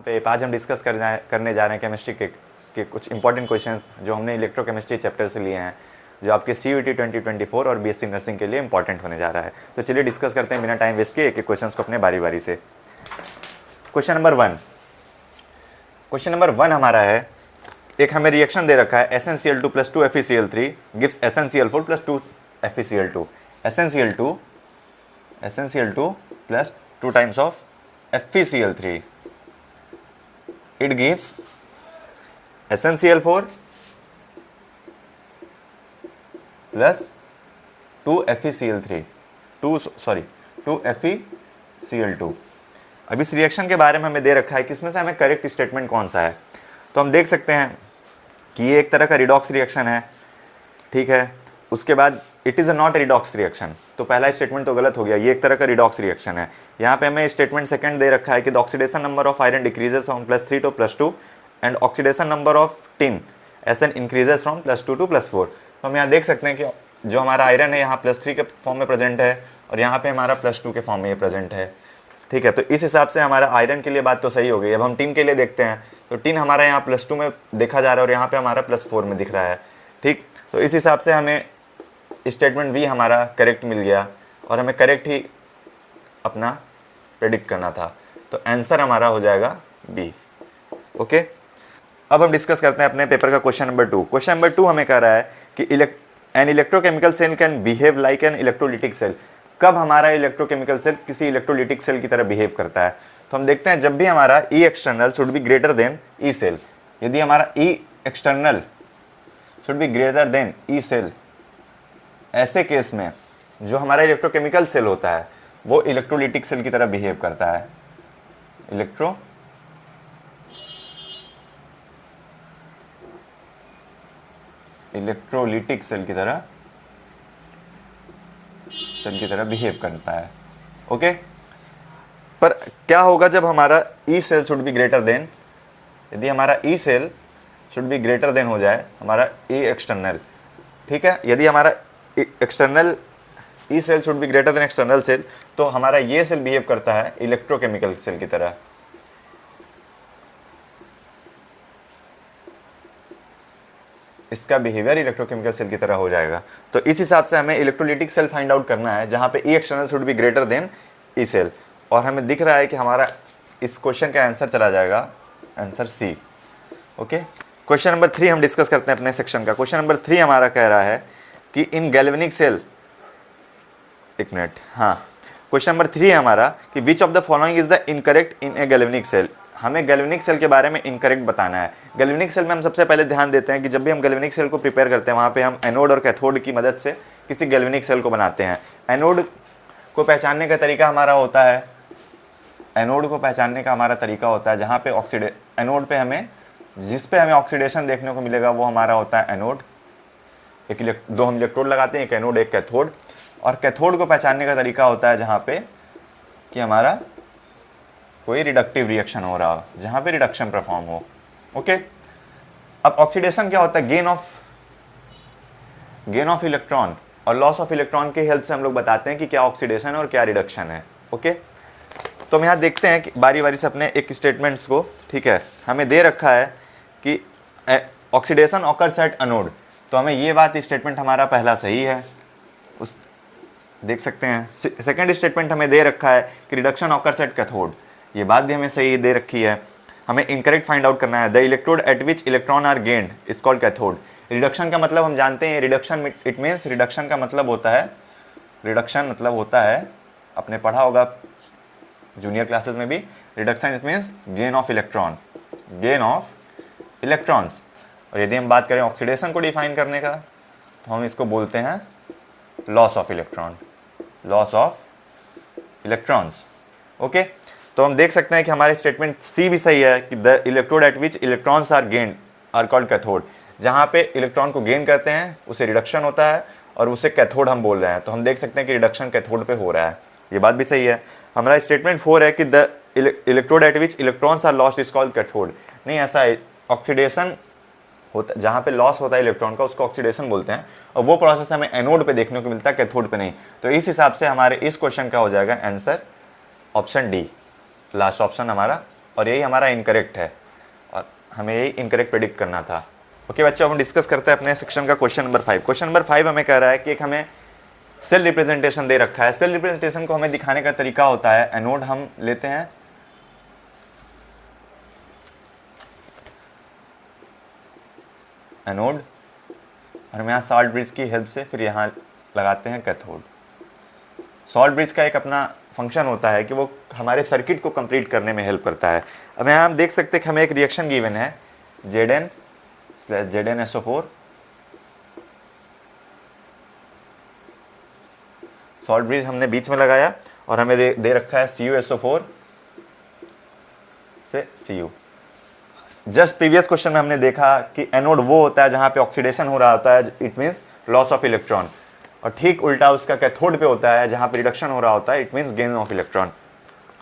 पे आज हम डिस्कस करने जा रहे हैं केमिस्ट्री के कुछ इंपॉर्टेंट क्वेश्चंस जो हमने इलेक्ट्रोकेमिस्ट्री चैप्टर से लिए हैं, जो आपके CUET 2024 और BSc नर्सिंग के लिए इंपॉर्टेंट होने जा रहा है। तो चलिए डिस्कस करते हैं बिना टाइम वेस्ट किए एक एक क्वेश्चन को अपने बारी बारी से। क्वेश्चन नंबर वन हमारा है, एक हमें रिएक्शन दे रखा है SnCl2 + 2 FeCl3 gives SnCl4 + 2 FeCl2। SnCl2 + 2 times of FeCl3, it gives SnCl4 + 2 FeCl3 2 FeCl2। अब इस रिएक्शन के बारे में हमें दे रखा है कि इसमें से हमें करेक्ट स्टेटमेंट कौन सा है। तो हम देख सकते हैं कि ये एक तरह का रिडॉक्स रिएक्शन है, ठीक है। उसके बाद it is a not redox reaction, तो पहला स्टेटमेंट तो गलत हो गया, ये एक तरह का रिडॉक्स रिएक्शन है। यहाँ पे हमें स्टेटमेंट सेकंड दे रखा है कि the oxidation number of iron decreases from +3 to +2 and oxidation number of tin Sn increases from +2 to +4। तो हम यहाँ देख सकते हैं कि जो हमारा आयरन है यहाँ +3 के फॉर्म में प्रेजेंट है और यहाँ पे हमारा +2 के फॉर्म में ये प्रेजेंट है, ठीक है। तो इस हिसाब से हमारा आयरन के लिए बात तो सही हो गई। अब हम टिन के लिए देखते हैं, तो टिन हमारा यहाँ +2 में देखा जा रहा है और यहाँ पे हमारा +4 में दिख रहा है, ठीक। तो इस हिसाब से हमें स्टेटमेंट भी हमारा करेक्ट मिल गया और हमें करेक्ट ही अपना प्रेडिक्ट करना था। तो आंसर हमारा हो जाएगा बी, ओके। अब हम डिस्कस करते हैं अपने पेपर का क्वेश्चन नंबर 2। क्वेश्चन नंबर 2 हमें कह रहा है कि an electrochemical cell can behave like an electrolytic cell. कब हमारा इलेक्ट्रोकेमिकल सेल किसी इलेक्ट्रोलिटिक सेल की तरह बिहेव करता है। तो हम देखते हैं जब भी हमारा E external should be greater than E cell, यदि हमारा E external should be greater than E cell, ऐसे केस में जो हमारा इलेक्ट्रोकेमिकल सेल होता है वो इलेक्ट्रोलिटिक सेल की तरह बिहेव करता है, इलेक्ट्रोलिटिक सेल की तरह बिहेव करता है, ओके। पर क्या होगा जब हमारा E cell should be greater than, यदि हमारा E cell should be greater than हो जाए हमारा ई एक्सटर्नल, ठीक है। यदि हमारा external E cell should be greater than external cell, तो हमारा ये सेल बिहेव करता है इलेक्ट्रोकेमिकल सेल की तरह, इसका बिहेवियर इलेक्ट्रोकेमिकल सेल की तरह हो जाएगा। तो इस हिसाब से हमें इलेक्ट्रोलिटिक सेल फाइंड आउट करना है जहां पे E external should be greater than E cell, और हमें दिख रहा है कि हमारा इस क्वेश्चन का आंसर चला जाएगा answer C, okay. Question number 3 हम डिस्कस करते हैं अपने सेक्शन का। क्वेश्चन नंबर 3 हमारा कह रहा है कि इन गैल्वेनिक सेल, एक मिनट, हाँ, क्वेश्चन नंबर 3 है हमारा कि which of the following is the incorrect in a galvanic cell. हमें गैल्वेनिक सेल के बारे में इनकरेक्ट बताना है। गैल्वेनिक सेल में हम सबसे पहले ध्यान देते हैं कि जब भी हम गैल्वेनिक सेल को प्रिपेयर करते हैं वहाँ पे हम एनोड और कैथोड की मदद से किसी गैल्वेनिक सेल को बनाते हैं। एनोड को पहचानने का तरीका हमारा होता है, एनोड को पहचानने का हमारा तरीका होता है जहाँ पे एनोड पे हमें जिस पे हमें ऑक्सीडेशन देखने को मिलेगा वो हमारा होता है एनोड। दो हम इलेक्ट्रोड लगाते हैं, एक एनोड एक कैथोड, और कैथोड को पहचानने का तरीका होता है जहाँ पे कि हमारा कोई रिडक्टिव रिएक्शन हो रहा हो, जहाँ पे रिडक्शन परफॉर्म हो, ओके। अब ऑक्सीडेशन क्या होता है, गेन ऑफ इलेक्ट्रॉन और लॉस ऑफ इलेक्ट्रॉन के हेल्प से हम लोग बताते हैं कि क्या ऑक्सीडेशन है और क्या रिडक्शन है, ओके। तो हम यहाँ देखते हैं कि बारी बारी से अपने एक स्टेटमेंट्स को, ठीक है। हमें दे रखा है कि ऑक्सीडेशन ऑकर्स एट एनोड, तो हमें ये बात स्टेटमेंट हमारा पहला सही है, उस देख सकते हैं। सेकंड स्टेटमेंट हमें दे रखा है कि रिडक्शन ऑकर्स एट कैथोड, ये बात भी हमें सही दे रखी है। हमें इनकरेक्ट फाइंड आउट करना है, the electrode at which electron are gained is called cathode. Reduction का मतलब हम जानते हैं, रिडक्शन इट मीन्स, रिडक्शन का मतलब होता है, आपने पढ़ा होगा जूनियर क्लासेस में भी, reduction it means gain of electrons. और यदि हम बात करें ऑक्सीडेशन को डिफाइन करने का, तो हम इसको बोलते हैं लॉस ऑफ इलेक्ट्रॉन्स, ओके। तो हम देख सकते हैं कि हमारे स्टेटमेंट सी भी सही है कि the electrode at which electrons are gained are called cathode. जहाँ पे इलेक्ट्रॉन को गेन करते हैं उसे रिडक्शन होता है और उसे कैथोड हम बोल रहे हैं। तो हम देख सकते हैं कि रिडक्शन कैथोड पे हो रहा है, ये बात भी सही है। हमारा स्टेटमेंट 4 है कि the electrode at which electrons are lost is called cathode. नहीं, ऐसा है, ऑक्सीडेशन होता, जहाँ पे लॉस होता है इलेक्ट्रॉन का उसको ऑक्सीडेशन बोलते हैं, और वो प्रोसेस हमें एनोड पे देखने को मिलता है, कैथोड पे नहीं। तो इस हिसाब से हमारे इस क्वेश्चन का हो जाएगा answer option D, last option हमारा और यही हमारा इनकरेक्ट है और हमें यही इनकरेक्ट प्रेडिक्ट करना था। ओके बच्चों, हम डिस्कस करते हैं अपने सेक्शन का क्वेश्चन नंबर 5। क्वेश्चन नंबर 5 हमें कह रहा है कि एक हमें सेल रिप्रेजेंटेशन दे रखा है। सेल रिप्रेजेंटेशन को हमें दिखाने का तरीका होता है, एनोड हम लेते हैं, एनोड, और हम यहाँ सॉल्ट ब्रिज की हेल्प से फिर यहाँ लगाते हैं कैथोड। सॉल्ट ब्रिज का एक अपना फंक्शन होता है कि वो हमारे सर्किट को कंप्लीट करने में हेल्प करता है। अब यहाँ हम देख सकते हैं कि हमें एक रिएक्शन गिवन है Zn/ZnSO4, सॉल्ट ब्रिज हमने बीच में लगाया और हमें दे रखा है CuSO4 से Cu। जस्ट प्रीवियस क्वेश्चन में हमने देखा कि एनोड वो होता है जहाँ पे ऑक्सीडेशन हो रहा होता है, it means loss of electron, और ठीक उल्टा उसका कैथोड पे होता है जहाँ पे रिडक्शन हो रहा होता है, it means gain of electron.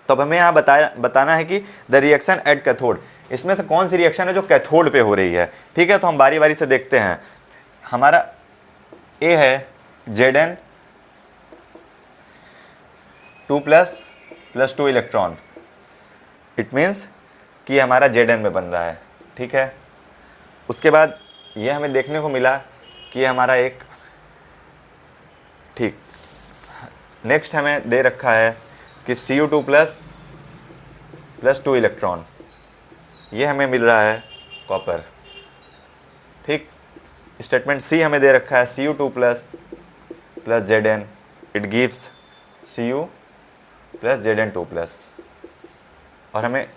तो अब हमें यहाँ बताना है कि द रिएक्शन एट कैथोड, इसमें से कौन सी रिएक्शन है जो कैथोड पे हो रही है। ठीक है, तो हम बारी बारी से देखते हैं। हमारा ए है Zn2++2 इलेक्ट्रॉन, इट मीन्स कि हमारा Zn में बन रहा है। ठीक है, उसके बाद ये हमें देखने को मिला कि हमारा एक, ठीक, नेक्स्ट हमें दे रखा है कि Cu2++2 इलेक्ट्रॉन, ये हमें मिल रहा है कॉपर। ठीक, स्टेटमेंट सी हमें दे रखा है Cu2++Zn, इट गिव्स Cu+Zn2+, और हमें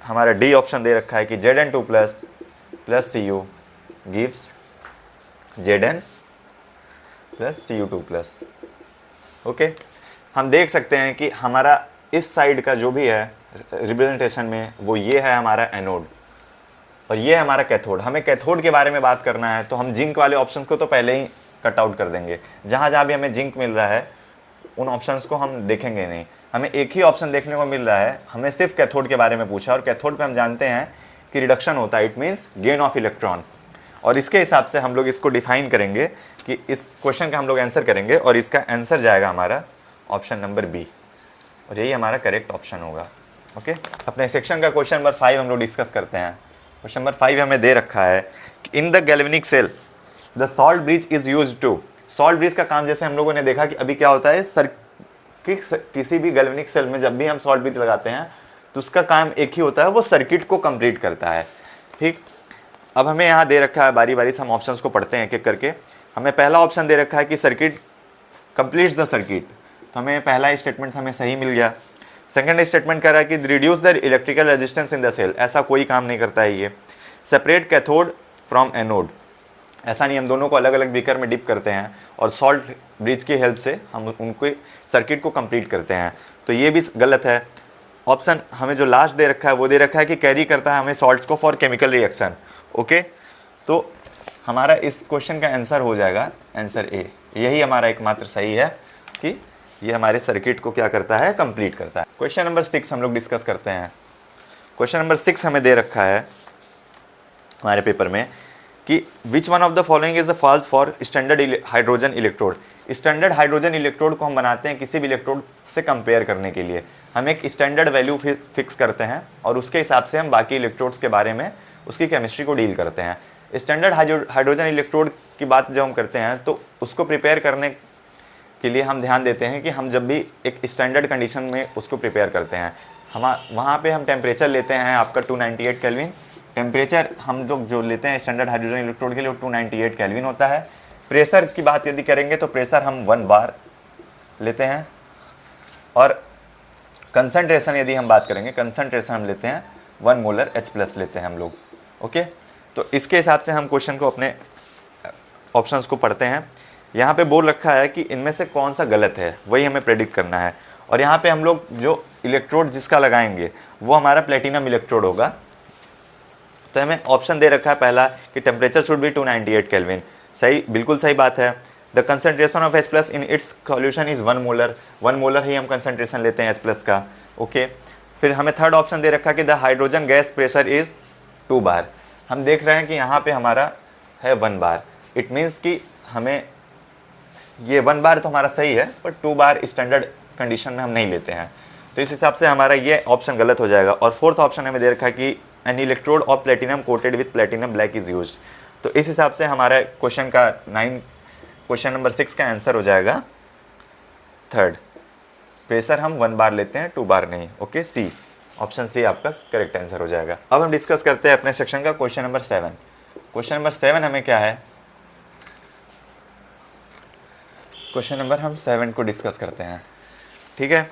हमारा डी ऑप्शन दे रखा है कि Zn2++Cu गिव्स Zn+Cu2+। ओके, हम देख सकते हैं कि हमारा इस साइड का जो भी है रिप्रेजेंटेशन में, वो ये है हमारा एनोड और ये है हमारा कैथोड। हमें कैथोड के बारे में बात करना है तो हम जिंक वाले ऑप्शंस को तो पहले ही कट आउट कर देंगे। जहाँ जहाँ भी हमें जिंक मिल रहा है उन ऑप्शंस को हम देखेंगे नहीं, हमें एक ही ऑप्शन देखने को मिल रहा है। हमें सिर्फ कैथोड के बारे में पूछा और कैथोड पे हम जानते हैं कि रिडक्शन होता है, it means gain of electron, और इसके हिसाब से हम लोग इसको डिफाइन करेंगे कि इस क्वेश्चन का हम लोग आंसर करेंगे और इसका आंसर जाएगा हमारा ऑप्शन नंबर बी, और यही हमारा करेक्ट ऑप्शन होगा। ओके, अपने सेक्शन का क्वेश्चन नंबर 5 हम लोग डिस्कस करते हैं। क्वेश्चन नंबर 5 हमें दे रखा है कि in the galvanic cell the salt bridge is used to. Salt bridge का काम जैसे हम लोगों ने देखा कि अभी क्या होता है, किसी भी गैल्वेनिक सेल में जब भी हम सॉल्ट ब्रिज लगाते हैं तो उसका काम एक ही होता है, वो सर्किट को कंप्लीट करता है। ठीक, अब हमें यहाँ दे रखा है, बारी बारी से हम ऑप्शंस को पढ़ते हैं एक एक करके। हमें पहला ऑप्शन दे रखा है कि सर्किट कंप्लीट्स द सर्किट, तो हमें पहला स्टेटमेंट हमें सही मिल गया। सेकंड स्टेटमेंट कह रहा है कि reduce the electrical resistance in the cell, ऐसा कोई काम नहीं करता है ये। सेपरेट कैथोड फ्रॉम एनोड, ऐसा नहीं, हम दोनों को अलग अलग बीकर में डिप करते हैं और सॉल्ट ब्रिज की हेल्प से हम उनको सर्किट को कंप्लीट करते हैं, तो ये भी गलत है। ऑप्शन हमें जो लास्ट दे रखा है वो दे रखा है कि कैरी करता है हमें सॉल्ट्स को फॉर केमिकल रिएक्शन। ओके, तो हमारा इस क्वेश्चन का आंसर हो जाएगा आंसर ए, यही हमारा एकमात्र सही है कि ये हमारे सर्किट को क्या करता है, कंप्लीट करता है। क्वेश्चन नंबर 6 हम लोग डिस्कस करते हैं। क्वेश्चन नंबर 6 हमें दे रखा है हमारे पेपर में कि which one of the following is the false for standard hydrogen electrode. Standard hydrogen electrode को हम बनाते हैं किसी भी इलेक्ट्रोड से कंपेयर करने के लिए। हम एक स्टैंडर्ड वैल्यू फिक्स करते हैं और उसके हिसाब से हम बाकी इलेक्ट्रोड्स के बारे में उसकी केमिस्ट्री को डील करते हैं। स्टैंडर्ड हाइड्रोजन इलेक्ट्रोड की बात जब हम करते हैं तो उसको प्रिपेयर करने के लिए हम ध्यान देते हैं कि हम जब भी एक स्टैंडर्ड कंडीशन में उसको प्रिपेयर करते हैं, हम वहाँ पे हम टेम्परेचर लेते हैं आपका 298 केल्विन। टेम्परेचर हम लोग जो लेते हैं स्टैंडर्ड हाइड्रोजन इलेक्ट्रोड के लिए वो 298 केल्विन होता है। प्रेशर की बात यदि करेंगे तो प्रेशर हम 1 बार लेते हैं, और कंसंट्रेशन यदि हम बात करेंगे, कंसंट्रेशन हम लेते हैं 1 मोलर H+ लेते हैं हम लोग। ओके, तो इसके हिसाब से हम क्वेश्चन को अपने ऑप्शंस को पढ़ते हैं। यहाँ पे बोल रखा है कि इनमें से कौन सा गलत है, वही हमें प्रेडिक्ट करना है, और यहाँ पे हम लोग जो इलेक्ट्रोड जिसका लगाएंगे वो हमारा प्लेटिनम इलेक्ट्रोड होगा। तो हमें ऑप्शन दे रखा है पहला कि टेम्परेचर शुड बी 298 केल्विन, सही, बिल्कुल सही बात है। The concentration of H+ in its solution is 1 molar, 1 molar ही हम कंसंट्रेशन लेते हैं H+ का। ओके, फिर हमें थर्ड ऑप्शन दे रखा कि the hydrogen gas pressure is 2 बार। हम देख रहे हैं कि यहाँ पे हमारा है 1 बार, इट मीन्स कि हमें ये 1 बार तो हमारा सही है, पर 2 बार स्टैंडर्ड कंडीशन में हम नहीं लेते हैं। तो इस हिसाब से हमारा ये ऑप्शन गलत हो जाएगा। और फोर्थ ऑप्शन हमें दे रखा है कि N electrode of platinum coated with platinum black is used. तो इस हिसाब से हमारा क्वेश्चन नंबर 6 का आंसर हो जाएगा थर्ड। प्रेशर हम 1 बार लेते हैं, 2 बार नहीं। ओके, सी, ऑप्शन सी आपका करेक्ट आंसर हो जाएगा। अब हम डिस्कस करते हैं अपने सेक्शन का क्वेश्चन नंबर 7। क्वेश्चन नंबर 7 हमें क्या है, क्वेश्चन नंबर हम 7 को डिस्कस करते हैं। ठीक है,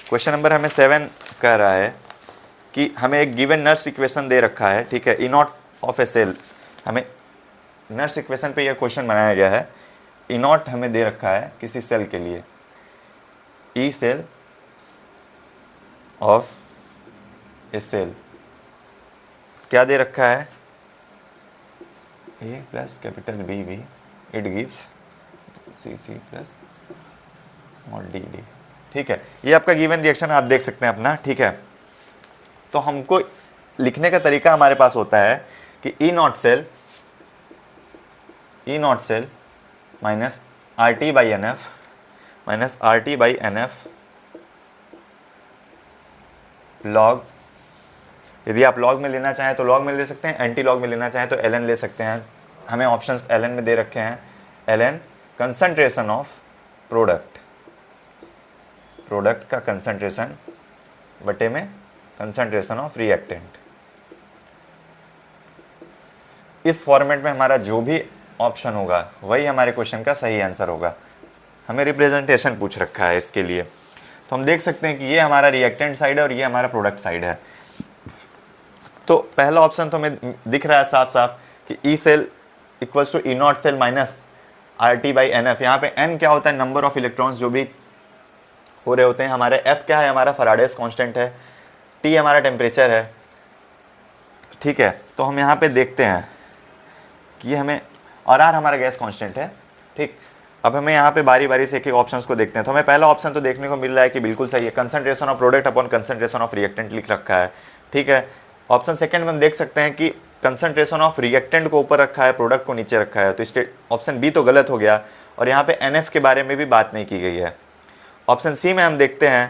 क्वेश्चन नंबर हमें 7 कह रहा है कि हमें एक गिवन नर्स इक्वेशन दे रखा है। ठीक है, E not of a cell, हमें नर्स इक्वेशन पे यह क्वेश्चन बनाया गया है। ई नॉट हमें दे रखा है किसी सेल के लिए, E cell of a cell क्या दे रखा है, A plus capital B B, it gives C C plus small D D. ठीक है, ये आपका गिवन रिएक्शन आप देख सकते हैं अपना। ठीक है, तो हमको लिखने का तरीका हमारे पास होता है कि E naught cell minus R T by N F minus R T by N F log, यदि आप लॉग में लेना चाहें तो लॉग में ले सकते हैं, एंटी लॉग में लेना चाहें तो एल एन ले सकते हैं। हमें ऑप्शंस एल एन में दे रखे हैं, L N concentration of product का कंसंट्रेशन बटे में कंसंट्रेशन ऑफ रिएक्टेंट। इस फॉर्मेट में हमारा जो भी ऑप्शन होगा वही हमारे क्वेश्चन का सही आंसर होगा। हमें रिप्रेजेंटेशन पूछ रखा है इसके लिए, तो हम देख सकते हैं कि ये हमारा रिएक्टेंट साइड है और ये हमारा प्रोडक्ट साइड है। तो पहला ऑप्शन तो हमें दिख रहा है साफ साफ कि E cell equals to E naught cell minus R T by N F. यहाँ पे एन क्या होता है, नंबर ऑफ इलेक्ट्रॉन्स जो भी हो रहे होते हैं। हमारे एफ क्या है, हमारा फैराडेस कांस्टेंट है। टी हमारा टेम्परेचर है। ठीक है, तो हम यहाँ पे देखते हैं कि हमें, और आर हमारा गैस कांस्टेंट है। ठीक, अब हमें यहाँ पे बारी बारी से एक एक ऑप्शंस को देखते हैं। तो हमें पहला ऑप्शन तो देखने को मिल रहा है कि बिल्कुल सही है, concentration of product upon concentration of reactant लिख रखा है। ठीक है, ऑप्शन सेकंड में हम देख सकते हैं कि कंसंट्रेशन ऑफ रिएक्टेंट को ऊपर रखा है, प्रोडक्ट को नीचे रखा है। तो ऑप्शन बी तो गलत हो गया, और यहाँ पे एन एफ के बारे में भी बात नहीं की गई है। ऑप्शन सी में हम देखते हैं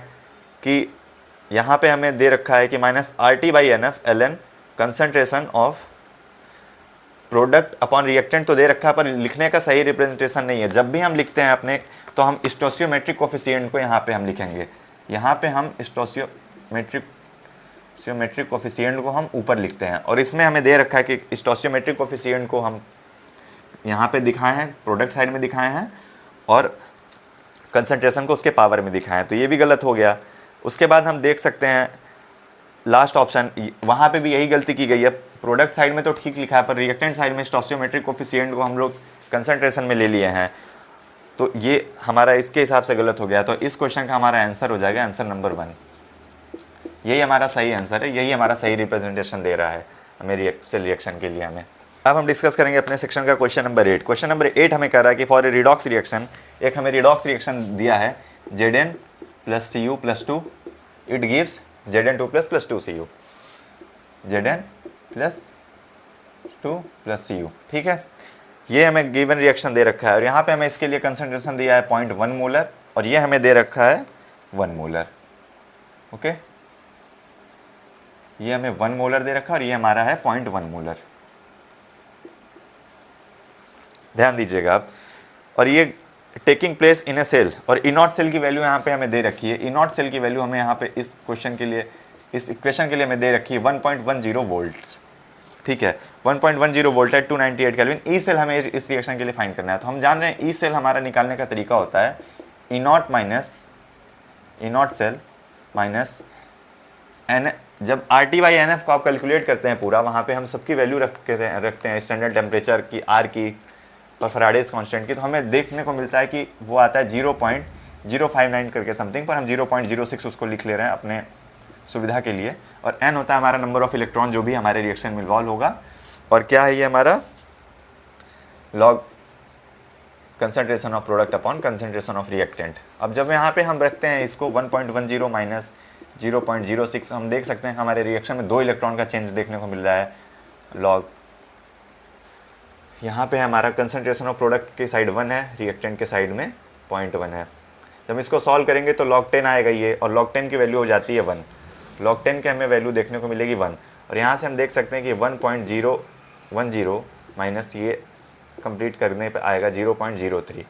कि यहाँ पे हमें दे रखा है कि minus R T by N F L N concentration of product upon reactant तो दे रखा है, पर लिखने का सही रिप्रेजेंटेशन नहीं है। जब भी हम लिखते हैं अपने, तो हम स्टोसियोमेट्रिक कोफिशिएंट को यहाँ पे हम लिखेंगे। यहाँ पे हम स्टोसियोमेट्रिक कोफिशिएंट को हम ऊपर लिखते हैं, और इसमें हमें दे रखा है कि स्टोसियोमेट्रिक कोफिशिएंट को हम यहाँ पे दिखाए हैं, प्रोडक्ट साइड में दिखाए हैं, और कंसंट्रेशन को उसके पावर में दिखाएं। तो ये भी गलत हो गया। उसके बाद हम देख सकते हैं लास्ट ऑप्शन, वहाँ पे भी यही गलती की गई है। प्रोडक्ट साइड में तो ठीक लिखा है, पर रिएक्टेंट साइड में स्टोसियोमेट्रिक कोफिशिएंट को हम लोग कंसंट्रेशन में ले लिए हैं। तो ये हमारा इसके हिसाब से गलत हो गया। तो इस क्वेश्चन का हमारा आंसर हो जाएगा आंसर नंबर 1। यही हमारा सही आंसर है, यही हमारा सही रिप्रेजेंटेशन दे रहा है हमें सेल रिएक्शन के लिए हमें। अब हम डिस्कस करेंगे अपने सेक्शन का क्वेश्चन नंबर 8। क्वेश्चन नंबर 8 हमें कह रहा है कि फॉर ए रिडॉक्स रिएक्शन, एक हमें रिडॉक्स रिएक्शन दिया है Zn plus Cu plus 2, it gives Zn2 plus 2 Cu, Zn plus 2 plus Cu। ठीक है, ये हमें गिवन रिएक्शन दे रखा है, और यहाँ पे हमें इसके लिए कंसंट्रेशन दिया है 0.1 मोलर, और ये हमें दे रखा है 1 मोलर। ओके, ये हमें 1 मोलर दे रखा है, और ये हमारा है 0.1 मोलर। ध्यान दीजिएगा आप। और ये taking place in a cell, और ई नॉट सेल की वैल्यू यहाँ पे हमें दे रखी है। ई नॉट सेल की वैल्यू हमें यहाँ पे इस क्वेश्चन के लिए, इस इक्वेशन के लिए हमें दे रखी है 1.10 वोल्ट्स। ठीक है, 1.10 वोल्ट है, 298 केल्विन। ई सेल हमें इस रिएक्शन के लिए फाइंड करना है। तो हम जान रहे हैं ई सेल हमारा निकालने का तरीका होता है E naught cell minus N. जब R T by N F को आप कैलकुलेट करते हैं पूरा, वहाँ पे हम सबकी वैल्यू रखते हैं, स्टैंडर्ड टेम्परेचर की, आर की और फैराडेस कांस्टेंट की। तो हमें देखने को मिलता है कि वो आता है 0.059 करके समथिंग, पर हम 0.06 उसको लिख ले रहे हैं अपने सुविधा के लिए। और n होता है हमारा नंबर ऑफ इलेक्ट्रॉन जो भी हमारे रिएक्शन में इन्वॉल्व होगा। और क्या है ये हमारा log concentration of product upon concentration of reactant. अब जब यहाँ पे हम रखते हैं इसको 1.10 माइनस 0.06, हम देख सकते हैं हमारे रिएक्शन में 2 इलेक्ट्रॉन का चेंज देखने को मिल रहा है। लॉग यहाँ पे हमारा कंसंट्रेशन ऑफ प्रोडक्ट के साइड 1 है, रिएक्टेंट के साइड में 0.1 है। जब इसको सॉल्व करेंगे तो log 10 आएगा ये, और log 10 की वैल्यू हो जाती है 1। log 10 के हमें वैल्यू देखने को मिलेगी 1, और यहाँ से हम देख सकते हैं कि 1.010 माइनस ये कंप्लीट करने पे आएगा 0.03,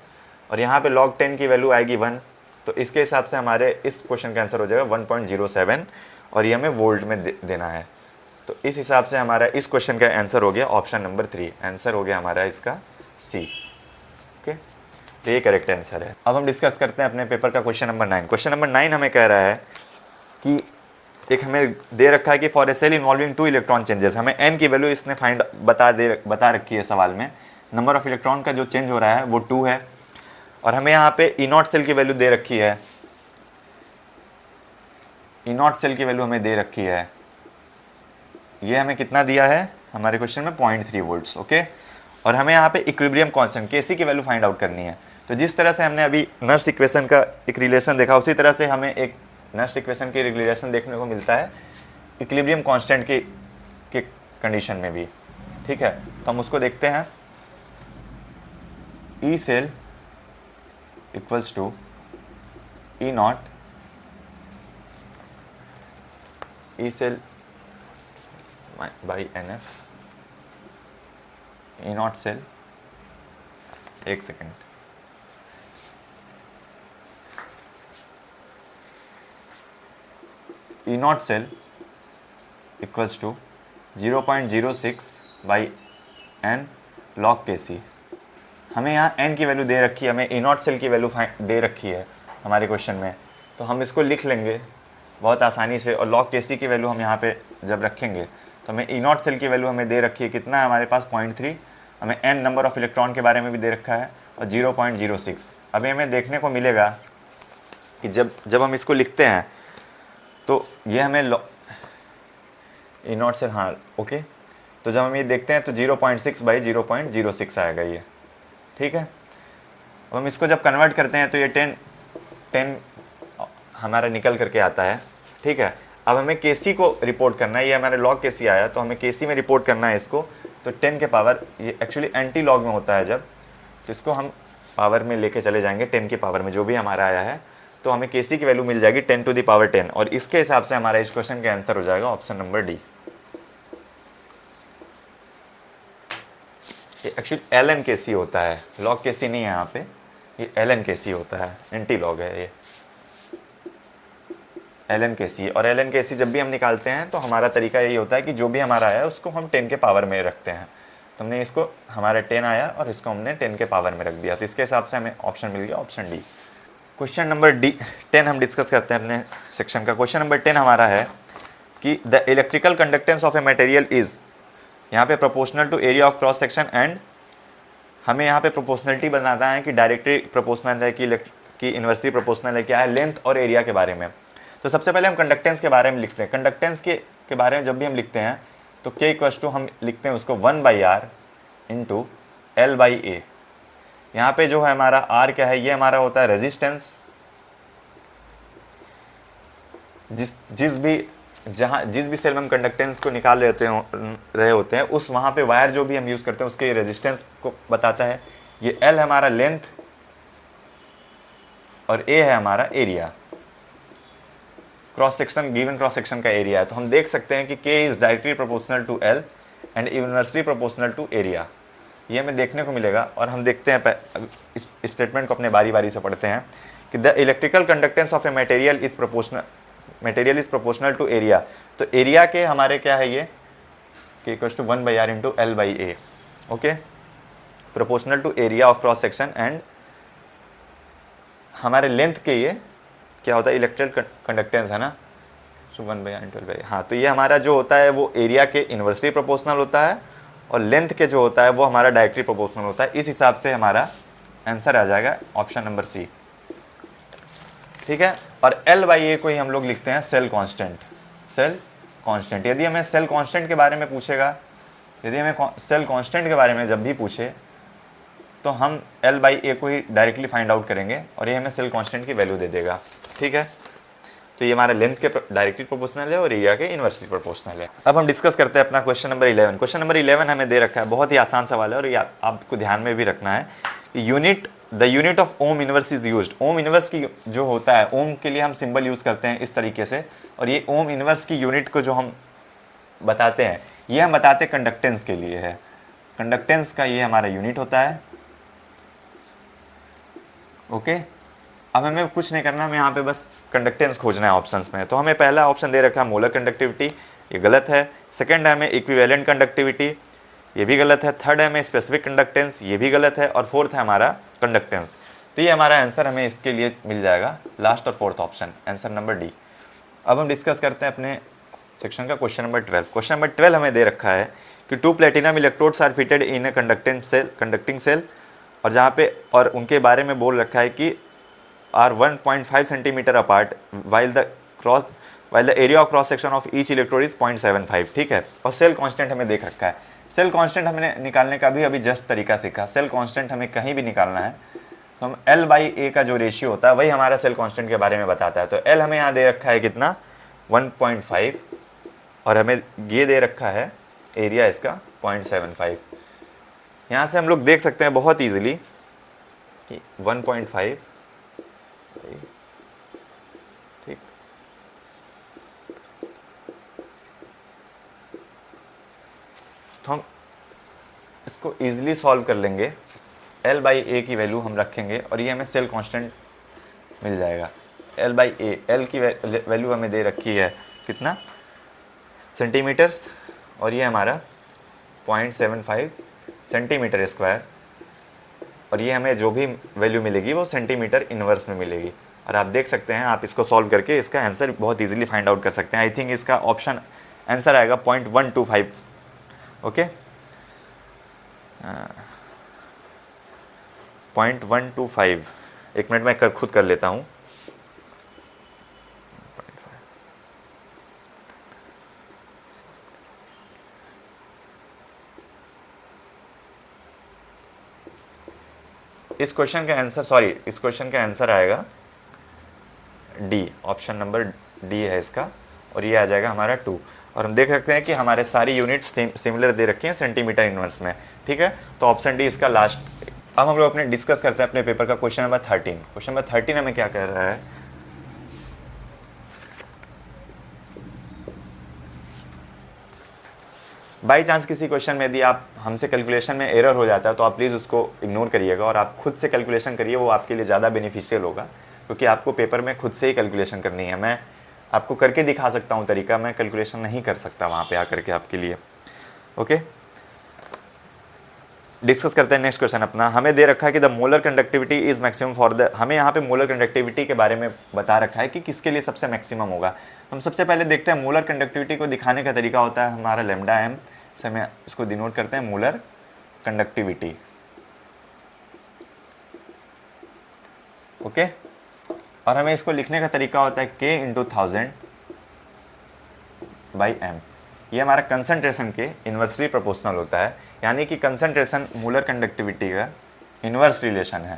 और यहाँ पे log 10 की वैल्यू आएगी 1, तो इसके हिसाब से हमारे इस क्वेश्चन का आंसर हो जाएगा 1.07, और ये हमें वोल्ट में देना है। तो इस हिसाब से हमारा इस क्वेश्चन का आंसर हो गया ऑप्शन नंबर 3, आंसर हो गया हमारा इसका सी। ओके, तो ये करेक्ट आंसर है। अब हम डिस्कस करते हैं अपने पेपर का क्वेश्चन नंबर 9। क्वेश्चन नंबर 9 हमें कह रहा है कि एक हमें दे रखा है कि for a cell involving 2 electron changes, हमें n की वैल्यू इसने बता रखी है सवाल में। नंबर ऑफ इलेक्ट्रॉन का जो चेंज हो रहा है वो 2 है, और हमें यहाँ पे E0 सेल की वैल्यू दे रखी है। E0 सेल की वैल्यू हमें दे रखी है, ये हमें कितना दिया है हमारे क्वेश्चन में 0.3 वोल्ट्स। ओके, और हमें यहाँ पे इक्विलिब्रियम कांस्टेंट Kc की वैल्यू फाइंड आउट करनी है। तो जिस तरह से हमने अभी नर्स इक्वेशन का एक रिलेशन देखा, उसी तरह से हमें एक नर्स इक्वेशन की रिलेशन देखने को मिलता है इक्विलिब्रियम कांस्टेंट के कंडीशन में भी। ठीक है, तो हम उसको देखते हैं। E cell equals to E0, E cell by NF, E0 cell, एक second, E0 cell equals to 0.06 by n log Kc। हमें यहाँ n की वैल्यू दे रखी है, हमें E0 सेल की वैल्यू दे रखी है हमारे क्वेश्चन में, तो हम इसको लिख लेंगे बहुत आसानी से। और log Kc की वैल्यू हम यहाँ पे जब रखेंगे तो हमें E0 सेल की वैल्यू हमें दे रखी है, कितना है हमारे पास 0.3, हमें n नंबर ऑफ इलेक्ट्रॉन के बारे में भी दे रखा है, और 0.06। अभी हमें देखने को मिलेगा कि जब हम इसको लिखते हैं तो ये हमें E0 सेल, हाँ ओके, तो जब हम ये देखते हैं तो 0.6 बाई 0.06 आएगा ये। ठीक है, अब हम इसको जब कन्वर्ट करते हैं तो ये 10 हमारा निकल करके आता है। ठीक है, अब हमें Kc को रिपोर्ट करना है, ये हमारे log Kc आया, तो हमें Kc में रिपोर्ट करना है इसको। तो 10 के पावर, ये एक्चुअली एंटी लॉग में होता है जब, तो इसको हम पावर में लेके चले जाएंगे 10 की पावर में, जो भी हमारा आया है, तो हमें Kc की वैल्यू मिल जाएगी 10 टू द पावर 10, और इसके हिसाब से हमारा इस क्वेश्चन का आंसर हो जाएगा ऑप्शन नंबर डी। ये एक्चुअली ln Kc होता है, log Kc नहीं है यहाँ पे, ये ln Kc होता है, एंटी लॉग है ये ln Kc। और ln Kc जब भी हम निकालते हैं तो हमारा तरीका यही होता है कि जो भी हमारा आया है उसको हम 10 के पावर में रखते हैं। तो हमने इसको, हमारा 10 आया और इसको हमने 10 के पावर में रख दिया, तो इसके हिसाब से हमें ऑप्शन मिल गया ऑप्शन डी। क्वेश्चन नंबर 10 हम डिस्कस करते हैं अपने सेक्शन का। क्वेश्चन नंबर 10 हमारा है कि the electrical conductance of a material is, यहाँ पे proportional to area of cross section, and हमें यहाँ पे प्रोपोर्शनलिटी बनाना है कि डायरेक्टली प्रोपोर्शनल है कि इन्वर्सली प्रोपोर्शनल है, क्या है, लेंथ और एरिया के बारे में। तो सबसे पहले हम कंडक्टेंस के बारे में लिखते हैं। कंडक्टेंस के बारे में जब भी हम लिखते हैं तो K इक्वल्स टू हम लिखते हैं उसको 1/r इंटू L/A। यहाँ पे जो है हमारा R क्या है, ये हमारा होता है रेजिस्टेंस। जिस भी सेल में हम कंडक्टेंस को निकाल रहे होते हैं उस वहाँ पे वायर जो भी हम यूज़ करते हैं उसके रेजिस्टेंस को बताता है। ये L हमारा लेंथ और A है हमारा area, cross section, given cross section का एरिया है। तो हम देख सकते हैं कि K is directly proportional to L and inversely proportional to area, ये हमें देखने को मिलेगा। और हम देखते हैं इस स्टेटमेंट को अपने बारी बारी से पढ़ते हैं कि the electrical conductance of a material is proportional to area. तो एरिया के हमारे क्या है, ये K equals to 1/r into L/A। Okay, proportional to area of cross section, and हमारे लेंथ के ये क्या होता है, इलेक्ट्रिकल कंडक्टेंस है ना, सो 1/r इंटू L/A। हाँ, तो ये हमारा जो होता है वो एरिया के इन्वर्सली प्रोपोर्शनल होता है, और लेंथ के जो होता है वो हमारा डायरेक्टली प्रोपोर्शनल होता है। इस हिसाब से हमारा आंसर आ जाएगा ऑप्शन नंबर सी। ठीक है, और L/A को ही हम लोग लिखते हैं सेल कांस्टेंट। यदि हमें सेल कांस्टेंट के बारे में पूछेगा, यदि हमें सेल कांस्टेंट के बारे में जब भी पूछे तो हम L/A को ही डायरेक्टली फाइंड आउट करेंगे, और ये हमें सेल कांस्टेंट की वैल्यू दे देगा। ठीक है, तो ये हमारे लेंथ के डायरेक्टली प्रोपोर्शनल है और एरिया के इनवर्सली प्रोपोर्शनल है। अब हम डिस्कस करते हैं अपना क्वेश्चन नंबर 11। क्वेश्चन नंबर 11 हमें दे रखा है, बहुत ही आसान सवाल है, और ये आपको ध्यान में भी रखना है। Unit the unit of ohm inverse is used. Ohm inverse की जो होता है, ओम के लिए हम सिंबल यूज़ करते हैं इस तरीके से, और ये ओम इनवर्स की यूनिट को जो हम बताते हैं, ये हम बताते हैं कंडक्टेंस के लिए है। कंडक्टेंस का ये हमारा यूनिट होता है। ओके, अब हमें कुछ नहीं करना, हमें यहाँ पे बस कंडक्टेंस खोजना है ऑप्शंस में। तो हमें पहला ऑप्शन दे रखा है मोलर कंडक्टिविटी, ये गलत है। सेकंड है हमें इक्विवेलेंट कंडक्टिविटी, ये भी गलत है। थर्ड है हमें स्पेसिफिक कंडक्टेंस, ये भी गलत है। और फोर्थ है हमारा कंडक्टेंस। तो ये हमारा आंसर हमें इसके लिए मिल जाएगा, लास्ट और fourth option, answer number D. अब हम डिस्कस करते हैं अपने सेक्शन का क्वेश्चन नंबर 12। क्वेश्चन नंबर 12 हमें दे रखा है कि 2 platinum electrodes are fitted in a conducting cell, और जहाँ पे और उनके बारे में बोल रखा है कि are 1.5 centimetre apart while the area of cross section of each electrode is 0.75। ठीक है, और सेल कांस्टेंट हमें देख रखा है। सेल कांस्टेंट हमने निकालने का भी अभी जस्ट तरीका सीखा। सेल कांस्टेंट हमें कहीं भी निकालना है तो हम L/A का जो रेशियो होता है वही हमारा सेल कांस्टेंट के बारे में बताता है। तो L हमें यहाँ दे रखा है कितना, 1.5, और हमें ये दे रखा है एरिया इसका 0.75। यहाँ से हम लोग देख सकते हैं बहुत ईजिली कि 1.5, ठीक, तो हम इसको ईजिली सॉल्व कर लेंगे। L/A की वैल्यू हम रखेंगे और ये हमें सेल कांस्टेंट मिल जाएगा। L/A, L की वैल्यू हमें दे रखी है कितना, सेंटीमीटर्स, और ये हमारा 0.75 सेंटीमीटर स्क्वायर, और ये हमें जो भी वैल्यू मिलेगी वो सेंटीमीटर इनवर्स में मिलेगी। और आप देख सकते हैं, आप इसको सॉल्व करके इसका आंसर बहुत इजीली फाइंड आउट कर सकते हैं। आई थिंक इसका ऑप्शन आंसर आएगा 0.125। ओके, 0.125। एक मिनट में खुद कर लेता हूँ। इस क्वेश्चन का आंसर, इस क्वेश्चन का आंसर आएगा डी, ऑप्शन नंबर डी है इसका, और ये आ जाएगा हमारा 2। और हम देख सकते हैं कि हमारे सारी यूनिट्स सिमिलर दे रखी हैं सेंटीमीटर इनवर्स में। ठीक है, तो ऑप्शन डी इसका लास्ट। अब हम लोग अपने डिस्कस करते हैं अपने पेपर का क्वेश्चन नंबर 13। क्वेश्चन नंबर 13 हमें क्या कह रहा है, बाई चांस किसी क्वेश्चन में यदि आप हमसे कैलकुलेशन में एरर हो जाता है तो आप प्लीज़ उसको इग्नोर करिएगा और आप खुद से कैलकुलेशन करिए, वो आपके लिए ज़्यादा बेनिफिशियल होगा, क्योंकि आपको पेपर में खुद से ही कैलकुलेशन करनी है। मैं आपको करके दिखा सकता हूँ तरीका, मैं कैलकुलेशन नहीं कर सकता वहाँ पे आकर के आपके लिए। ओके, डिस्कस करते हैं नेक्स्ट क्वेश्चन अपना। हमें दे रखा है कि the molar conductivity is maximum for the, हमें यहाँ पे मोलर कंडक्टिविटी के बारे में बता रखा है कि किसके लिए सबसे मैक्सिमम होगा। हम सबसे पहले देखते हैं मोलर कंडक्टिविटी को दिखाने का तरीका होता है हमारा लैम्डा एम से, हमें इसको डिनोट करते हैं मोलर कंडक्टिविटी। ओके, और हमें इसको लिखने का तरीका होता है K × 1000 बाई एम। ये हमारा कंसंट्रेशन के इन्वर्सली प्रोपोर्शनल होता है, यानी कि कंसंट्रेशन मोलर कंडक्टिविटी का इन्वर्स रिलेशन है।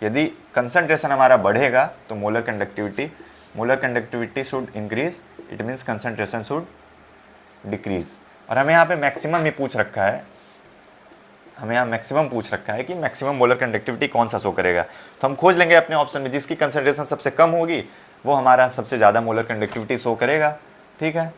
यदि कंसंट्रेशन हमारा बढ़ेगा तो molar conductivity should increase, it means concentration should decrease. और हमें यहाँ पे मैक्सिमम ही पूछ रखा है, हमें यहाँ मैक्सिमम पूछ रखा है कि मैक्सिमम मोलर कंडक्टिविटी कौन सा शो करेगा। तो हम खोज लेंगे अपने ऑप्शन में, जिसकी कंसंट्रेशन सबसे कम होगी वो हमारा सबसे ज़्यादा मोलर कंडक्टिविटी शो करेगा। ठीक है,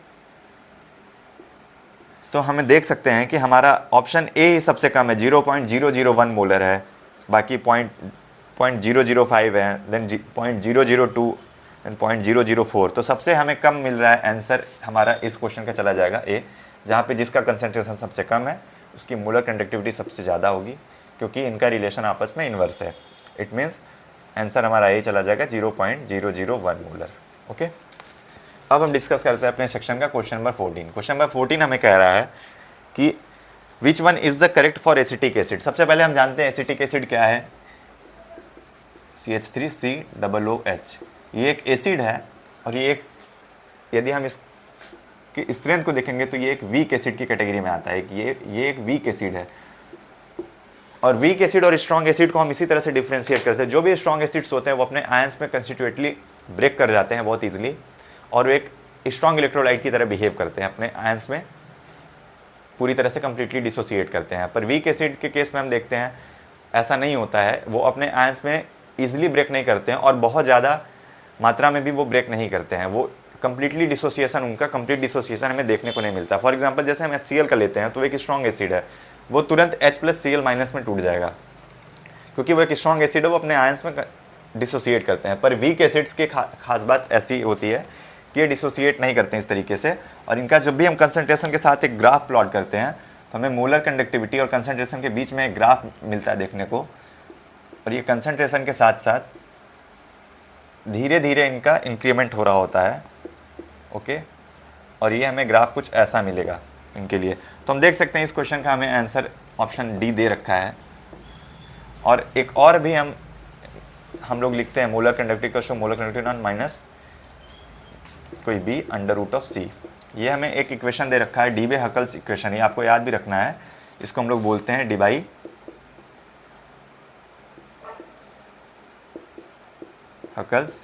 तो हमें देख सकते हैं कि हमारा ऑप्शन ए ही सबसे कम है, 0.001 मोलर है, बाकी 0.005 है, देन 0.002 एंड 0.004। तो सबसे हमें कम मिल रहा है आंसर हमारा इस क्वेश्चन का चला जाएगा ए, जहाँ पे जिसका कंसंट्रेशन सबसे कम है उसकी मोलर कंडक्टिविटी सबसे ज़्यादा होगी, क्योंकि इनका रिलेशन आपस में इन्वर्स है। इट मीन्स आंसर हमारा ए चला जाएगा 0.001 मोलर। ओके, अब हम डिस्कस करते हैं अपने सेक्शन का क्वेश्चन नंबर 14। क्वेश्चन नंबर 14 हमें कह रहा है कि which one is the correct for acetic acid. सबसे पहले हम जानते हैं एसिटिक एसिड क्या है, CH3COOH। ये एक एसिड है, और ये एक, यदि हम इसकी स्ट्रेंथ को देखेंगे तो ये एक वीक एसिड की कैटेगरी में आता है कि ये एक वीक एसिड है। और वीक एसिड और स्ट्रॉन्ग एसिड को हम इसी तरह से डिफ्रेंशिएट करते हैं। जो भी स्ट्रॉन्ग एसिड्स होते हैं वो अपने आयंस में कंस्टिट्यूएंटली ब्रेक कर जाते हैं बहुत ईजिली, और वो एक स्ट्रॉन्ग इलेक्ट्रोलाइट की तरह बिहेव करते हैं, अपने आयंस में पूरी तरह से कंप्लीटली डिसोसिएट करते हैं। पर वीक एसिड के केस में हम देखते हैं ऐसा नहीं होता है, वो अपने आयंस में ईजिली ब्रेक नहीं करते हैं और बहुत ज़्यादा मात्रा में भी वो ब्रेक नहीं करते हैं। वो कंप्लीटली डिसोसिएशन, उनका कंप्लीट डिसोसिएशन हमें देखने को नहीं मिलता। फॉर एग्जांपल जैसे हम HCl का लेते हैं तो एक स्ट्रॉन्ग एसिड है, वो तुरंत H+Cl- में टूट जाएगा क्योंकि वो एक स्ट्रॉन्ग एसिड है, वो अपने आयंस में डिसोसिएट करते हैं। पर वीक एसिड्स की खास बात ऐसी होती है कि ये डिसोसिएट नहीं करते हैं इस तरीके से, और इनका जब भी हम कंसंट्रेशन के साथ एक ग्राफ प्लॉट करते हैं तो हमें मोलर कंडक्टिविटी और कंसंट्रेशन के बीच में एक ग्राफ मिलता है देखने को, और ये कंसंट्रेशन के साथ साथ धीरे धीरे इनका इंक्रीमेंट हो रहा होता है। ओके, और ये हमें ग्राफ कुछ ऐसा मिलेगा इनके लिए। तो हम देख सकते हैं इस क्वेश्चन का हमें आंसर ऑप्शन डी दे रखा है। और एक और भी हम लोग लिखते हैं मोलर कंडक्टिविटी का मोलर कंडक्टिविटी नॉन माइनस कोई बी √C। ये हमें एक इक्वेशन दे रखा है, डीबे हकल्स इक्वेशन, ये आपको याद भी रखना है। इसको हम लोग बोलते हैं डिबाई हकल्स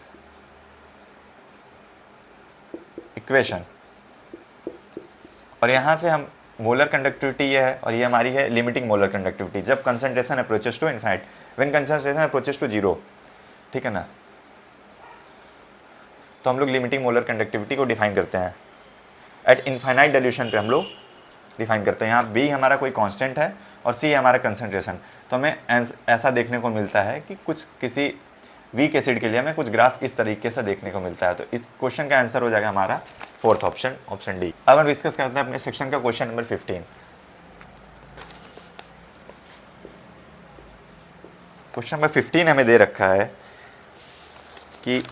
इक्वेशन। और यहाँ से हम मोलर कंडक्टिविटी ये है और ये हमारी है लिमिटिंग मोलर कंडक्टिविटी जब concentration approaches to infinite, when concentration approaches to 0, ठीक है ना। तो हम लोग लिमिटिंग मोलर कंडक्टिविटी को डिफाइन करते हैं एट इनफाइनाइट डाइल्यूशन पे हम लोग डिफाइन करते हैं। यहाँ B हमारा कोई कांस्टेंट है और C हमारा कंसंट्रेशन। तो हमें ऐसा देखने को मिलता है कि कुछ किसी वीक एसिड के लिए हमें कुछ ग्राफ इस तरीके से देखने को मिलता है। तो इस क्वेश्चन का आंसर हो जाएगा हमारा फोर्थ ऑप्शन, ऑप्शन डी। अब हम डिस्कस करते हैं अपने सेक्शन का क्वेश्चन नंबर 15। क्वेश्चन नंबर 15 हमें दे रखा है कि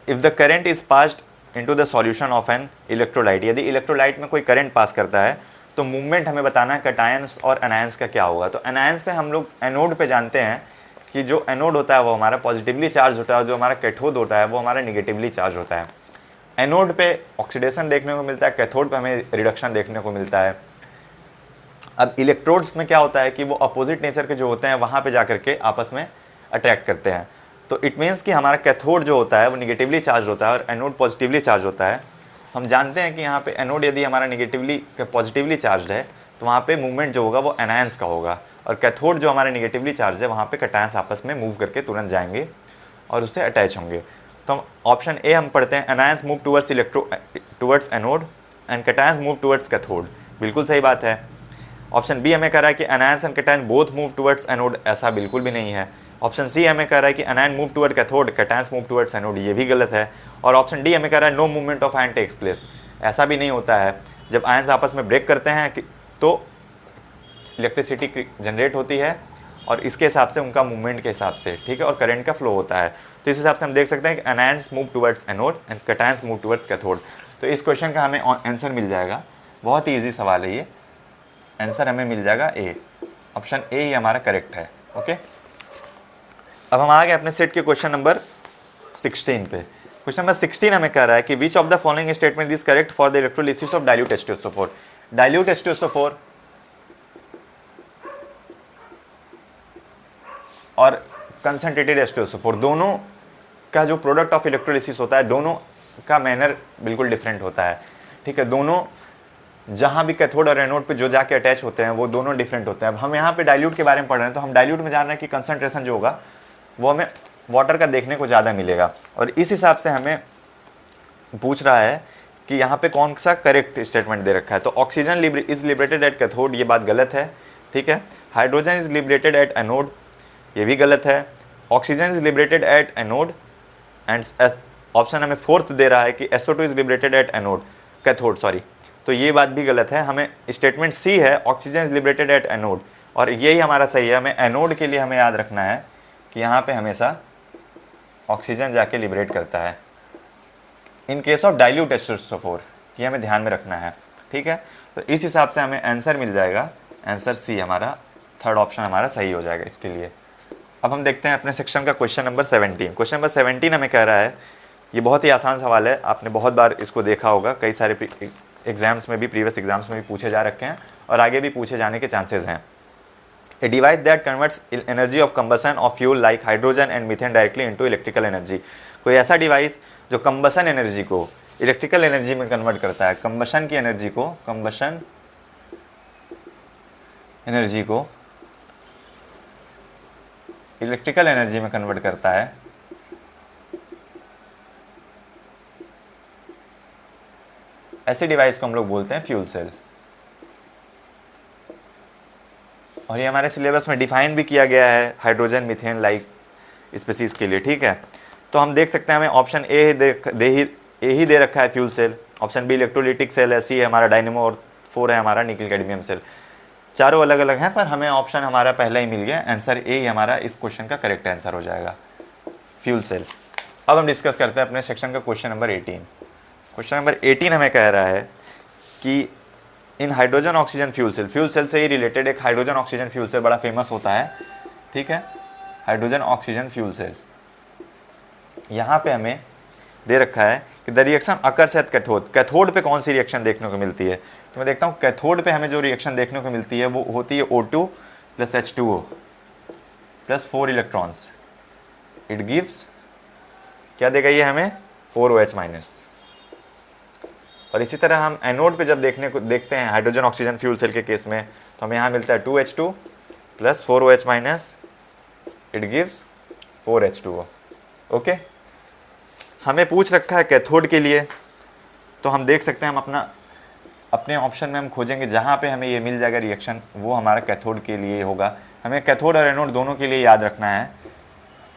if the current is passed into the solution of an electrolyte, यदि इलेक्ट्रोलाइट में कोई करंट पास करता है तो मूवमेंट हमें बताना है कैटायंस और एनायंस का क्या होगा। तो एनायंस पे हम लोग एनोड पे जानते हैं कि जो एनोड होता है वो हमारा पॉजिटिवली चार्ज होता है और जो हमारा कैथोड होता है वो हमारा निगेटिवली चार्ज होता है। एनोड पे ऑक्सीडेशन देखने को मिलता है, कैथोड पे हमें रिडक्शन देखने को मिलता है। अब इलेक्ट्रोड्स में क्या होता है कि वो अपोजिट नेचर के जो होते हैं वहाँ पे जाकर के आपस में अट्रैक्ट करते हैं। तो इट मीन्स कि हमारा कैथोड जो होता है वो निगेटिवली चार्ज होता है और एनोड पॉजिटिवली चार्ज होता है। हम जानते हैं कि यहाँ पे एनोड यदि हमारा निगेटिवली पॉजिटिवली चार्ज है तो वहाँ पे मूवमेंट जो होगा वो एनायंस का होगा, और कैथोड जो हमारे निगेटिवली चार्ज है वहाँ पे कैटायंस आपस में मूव करके तुरंत जाएंगे और उससे अटैच होंगे। तो हम ऑप्शन ए हम पढ़ते हैं, anions move towards anode and cations move towards cathode. बिल्कुल सही बात है। ऑप्शन बी हमें कह रहा है कि anions and cation both move towards anode, ऐसा बिल्कुल भी नहीं है। ऑप्शन सी हमें कह रहा है कि anion move toward cathode, cations move towards anode, ये भी गलत है। और ऑप्शन डी हमें कह रहा है no movement of ion takes place, ऐसा भी नहीं होता है। जब आयन्स आपस में ब्रेक करते हैं तो इलेक्ट्रिसिटी जनरेट होती है और इसके हिसाब से उनका मूवमेंट के हिसाब से, ठीक है, और करंट का फ्लो होता है। तो इस हिसाब से हम देख सकते हैं कि anions move towards anode and cations move towards cathode. तो इस क्वेश्चन का हमें आंसर मिल जाएगा, बहुत ही ईजी सवाल है ये, आंसर हमें मिल जाएगा ए, ऑप्शन ए ही हमारा करेक्ट है। ओके, अब हम आ गए अपने सेट के क्वेश्चन नंबर 16 पे। क्वेश्चन नंबर 16 हमें कह रहा है कि which of the following statement is correct for the electrolysis of dilute H2SO4। Dilute H2SO4 और कंसंट्रेटेड H2SO4 दोनों का जो प्रोडक्ट ऑफ इलेक्ट्रोलिसिस होता है, दोनों का मैनर बिल्कुल डिफरेंट होता है, ठीक है। दोनों जहाँ भी कैथोड और एनोड पे जो जाके अटैच होते हैं वो दोनों डिफरेंट होते हैं। अब हम यहाँ पे डाइल्यूट के बारे में पढ़ रहे हैं तो हम डाइल्यूट में जान रहे हैं कि कंसंट्रेशन जो होगा वो हमें वाटर का देखने को ज़्यादा मिलेगा, और इस हिसाब से हमें पूछ रहा है कि यहाँ पे कौन सा करेक्ट स्टेटमेंट दे रखा है। तो oxygen is liberated at cathode, ये बात गलत है, ठीक है। Hydrogen is liberated at anode, ये भी गलत है। Oxygen is liberated at anode and option हमें फोर्थ दे रहा है कि SO2 is liberated at anode, cathode sorry, तो ये बात भी गलत है। हमें स्टेटमेंट सी है oxygen is liberated at anode, और यही हमारा सही है। हमें एनोड के लिए हमें याद रखना है कि यहाँ पे हमेशा ऑक्सीजन जाके लिबरेट करता है in case of dilute H2SO4, ये हमें ध्यान में रखना है, ठीक है। तो इस हिसाब से हमें आंसर मिल जाएगा, आंसर सी हमारा, थर्ड ऑप्शन हमारा सही हो जाएगा इसके लिए। अब हम देखते हैं अपने सेक्शन का क्वेश्चन नंबर 17। क्वेश्चन नंबर 17 हमें कह रहा है, ये बहुत ही आसान सवाल है, आपने बहुत बार इसको देखा होगा, कई सारे एग्जाम्स में भी, प्रीवियस एग्जाम्स में भी पूछे जा रखे हैं और आगे भी पूछे जाने के चांसेस हैं। A device that converts energy of combustion of fuel like hydrogen and methane directly into electrical energy. कोई ऐसा डिवाइस जो कंबसन एनर्जी को इलेक्ट्रिकल एनर्जी में कन्वर्ट करता है, कंबसन की एनर्जी को, कंबसन एनर्जी को इलेक्ट्रिकल एनर्जी में कन्वर्ट करता है, ऐसे डिवाइस को हम लोग बोलते हैं फ्यूल सेल। और ये हमारे सिलेबस में डिफाइन भी किया गया है हाइड्रोजन मीथेन लाइक स्पीसीज के लिए, ठीक है। तो हम देख सकते हैं हमें ऑप्शन ए ही दे रखा है fuel cell, option B electrolytic cell है, सी है हमारा डायनेमो और 4 है हमारा निकल कैडमियम सेल। चारों अलग अलग हैं पर हमें ऑप्शन हमारा पहले ही मिल गया, आंसर ए ही हमारा इस क्वेश्चन का करेक्ट आंसर हो जाएगा, फ्यूल सेल। अब हम डिस्कस करते हैं अपने सेक्शन का क्वेश्चन नंबर 18। क्वेश्चन नंबर 18 हमें कह रहा है कि इन हाइड्रोजन ऑक्सीजन फ्यूल सेल से ही रिलेटेड एक हाइड्रोजन ऑक्सीजन फ्यूल सेल बड़ा फेमस होता है, ठीक है, हाइड्रोजन ऑक्सीजन फ्यूल सेल। यहाँ पे हमें दे रखा है कि the reaction occurs at cathode, cathode पे कौन सी रिएक्शन देखने को मिलती है। तो मैं देखता हूँ कैथोड पे हमें जो रिएक्शन देखने को मिलती है वो होती है O2 + H2O + 4 electrons, it gives, क्या देगा ये हमें, 4OH-। और इसी तरह हम एनोड पे जब देखते हैं हाइड्रोजन ऑक्सीजन फ्यूल सेल के केस में, तो हमें यहाँ मिलता है 2H2 + 4OH-, it gives 4H2O। Okay, हमें पूछ रखा है कैथोड के लिए, तो हम देख सकते हैं हम अपने ऑप्शन में हम खोजेंगे जहाँ पे हमें ये मिल जाएगा रिएक्शन, वो हमारा कैथोड के लिए होगा। हमें कैथोड और एनोड दोनों के लिए याद रखना है,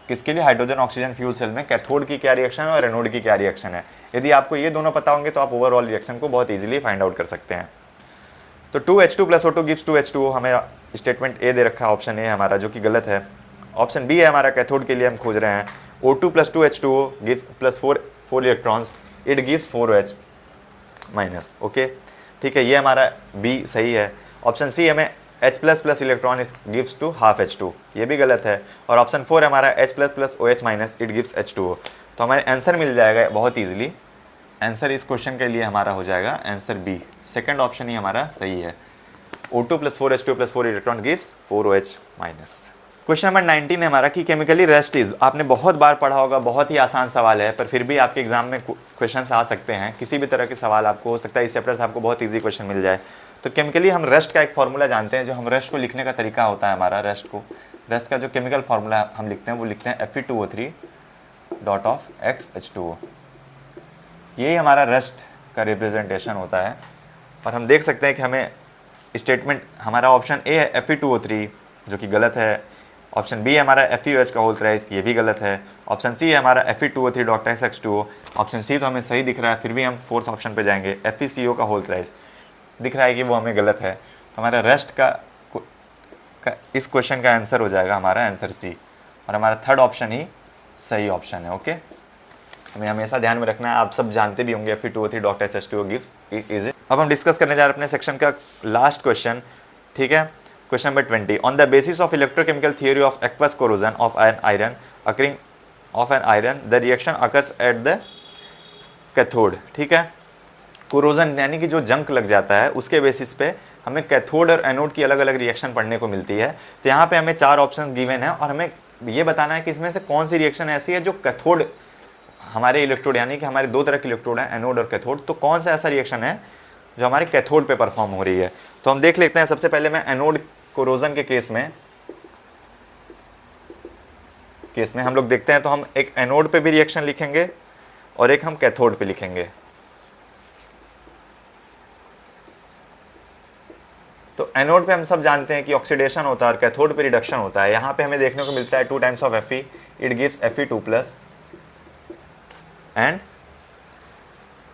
किसके लिए, हाइड्रोजन ऑक्सीजन फ्यूल सेल में कैथोड की क्या रिएक्शन है और एनोड की क्या रिएक्शन है। यदि आपको ये दोनों पता होंगे तो आप ओवरऑल रिएक्शन को बहुत ईजिली फाइंड आउट कर सकते हैं। तो 2H2 + O2 गिव्स 2H2O, हमें स्टेटमेंट ए दे रखा है, ऑप्शन ए हमारा, जो कि गलत है। ऑप्शन बी है हमारा कैथोड के लिए हम खोज रहे हैं, O2 + 2H2O gives +4 electrons, it gives 4OH-। Okay, ठीक है, ये हमारा बी सही है। ऑप्शन सी हमें H++ electron gives to half H2, ये भी गलत है। और ऑप्शन 4 हमारा H++ OH-, it gives H2O। तो हमारे आंसर मिल जाएगा बहुत ईजिली, आंसर इस क्वेश्चन के लिए हमारा हो जाएगा आंसर बी, सेकंड ऑप्शन ही हमारा सही है, O2 + 4H2O + 4 electron gives 4OH-। Question number 19 है हमारा कि केमिकली रेस्ट इज, आपने बहुत बार पढ़ा होगा, बहुत ही आसान सवाल है, पर फिर भी आपके एग्जाम में क्वेश्चन आ सकते हैं, किसी भी तरह के सवाल आपको हो सकता है इस चैप्टर से आपको बहुत ईजी क्वेश्चन मिल जाए। तो केमिकली हम रेस्ट का एक फॉर्मूला जानते हैं, जो हम रेस्ट को लिखने का तरीका होता है हमारा, रेस्ट का जो केमिकल फार्मूला हम लिखते हैं वो लिखते हैं Fe2O3 .X H2O, यही हमारा रेस्ट का रिप्रेजेंटेशन होता है। और हम देख सकते हैं कि हमें स्टेटमेंट हमारा ऑप्शन ए है Fe2O3, जो कि गलत है। ऑप्शन बी है हमारा FeOH का होल थ्राइस, ये भी गलत है। ऑप्शन सी है हमारा Fe2O3 .X H2O, option C तो हमें सही दिख रहा है, फिर भी हम फोर्थ ऑप्शन पे जाएंगे, FeCO का होल थ्राइस दिख रहा है कि वो हमें गलत है। तो हमारा रेस्ट का इस क्वेश्चन का आंसर हो जाएगा हमारा आंसर सी, और हमारा थर्ड ऑप्शन ही सही ऑप्शन है। ओके, हमें हमेशा ध्यान में रखना है, आप सब जानते भी होंगे Fe2O3 .X H2O gives is it. अब हम डिस्कस करने जा रहे हैं अपने सेक्शन का लास्ट क्वेश्चन, ठीक है, question number 20। On the basis of electrochemical theory of aqueous corrosion of an iron occurring of an iron, the reaction occurs at the cathode, ठीक है, कोरोजन यानी कि जो जंक लग जाता है, उसके बेसिस पे हमें कैथोड और एनोड की अलग अलग रिएक्शन पढ़ने को मिलती है। तो यहाँ पे हमें 4 ऑप्शन गिवन है और हमें ये बताना है कि इसमें से कौन सी रिएक्शन ऐसी है जो कैथोड, हमारे इलेक्ट्रोड यानी कि हमारे 2 तरह के इलेक्ट्रोड हैं, एनोड और कैथोड, तो कौन सा ऐसा रिएक्शन है जो हमारे कैथोड पे परफॉर्म हो रही है। तो हम देख लेते हैं, सबसे पहले मैं एनोड कोरोजन के केस में हम लोग देखते हैं, तो हम एक एनोड पे भी रिएक्शन लिखेंगे और एक हम कैथोड पे लिखेंगे। तो एनोड पे हम सब जानते हैं कि ऑक्सीडेशन होता है और कैथोड पे रिडक्शन होता है। यहाँ पे हमें देखने को मिलता है 2 times of Fe, it gives Fe2+ and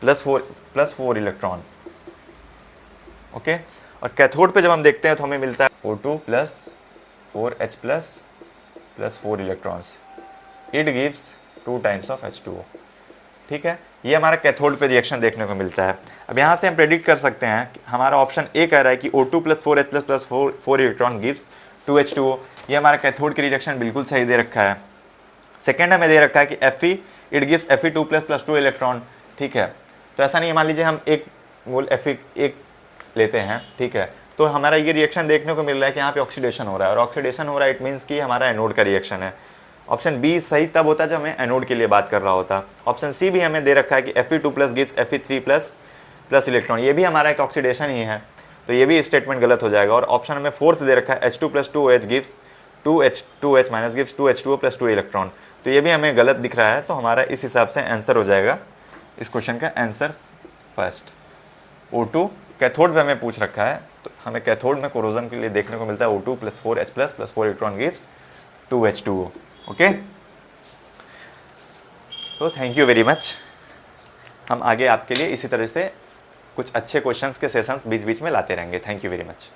+4 electron. Okay, और कैथोड पे जब हम देखते हैं तो हमें मिलता है O2 + 4H+ +4 electrons, it gives 2 times of H2O, ठीक है, ये हमारा कैथोड पे रिएक्शन देखने को मिलता है। अब यहाँ से हम प्रेडिक्ट कर सकते हैं कि हमारा ऑप्शन ए कह रहा है कि O2 + 4H+ +4 electron gives 2H2O, ये हमारा कैथोड की रिएक्शन बिल्कुल सही दे रखा है। सेकेंड हमें दे रखा है कि Fe, it gives Fe2+ +2 electron, ठीक है, तो ऐसा नहीं, मान लीजिए हम एक मोल Fe एक लेते हैं, ठीक है, तो हमारा ये रिएक्शन देखने को मिल रहा है कि यहाँ पे ऑक्सीडेशन हो रहा है, और ऑक्सीडेशन हो रहा है इट मीन्स कि हमारा एनोड का रिएक्शन है। ऑप्शन बी सही तब होता है जब हमें एनोड के लिए बात कर रहा होता। ऑप्शन सी भी हमें दे रखा है कि Fe2+ गिव्स Fe3+ इलेक्ट्रॉन, ये भी हमारा एक ऑक्सीडेशन ही है, तो ये भी स्टेटमेंट गलत हो जाएगा। और ऑप्शन हमें फोर्थ दे रखा है H2 + 2OH gives 2H minus gives 2H2O plus 2 electron. तो ये भी हमें गलत दिख रहा है, तो हमारा इस हिसाब से आंसर हो जाएगा इस क्वेश्चन का आंसर फर्स्ट। O2 कैथोड में हमें पूछ रखा है, तो हमें कैथोड में कोरोजन के लिए देखने को मिलता है O2 plus 4H plus 4 electron gives 2H2O। Okay, तो थैंक यू वेरी मच। हम आगे आपके लिए इसी तरह से कुछ अच्छे क्वेश्चंस के सेशंस बीच बीच में लाते रहेंगे। Thank you very much.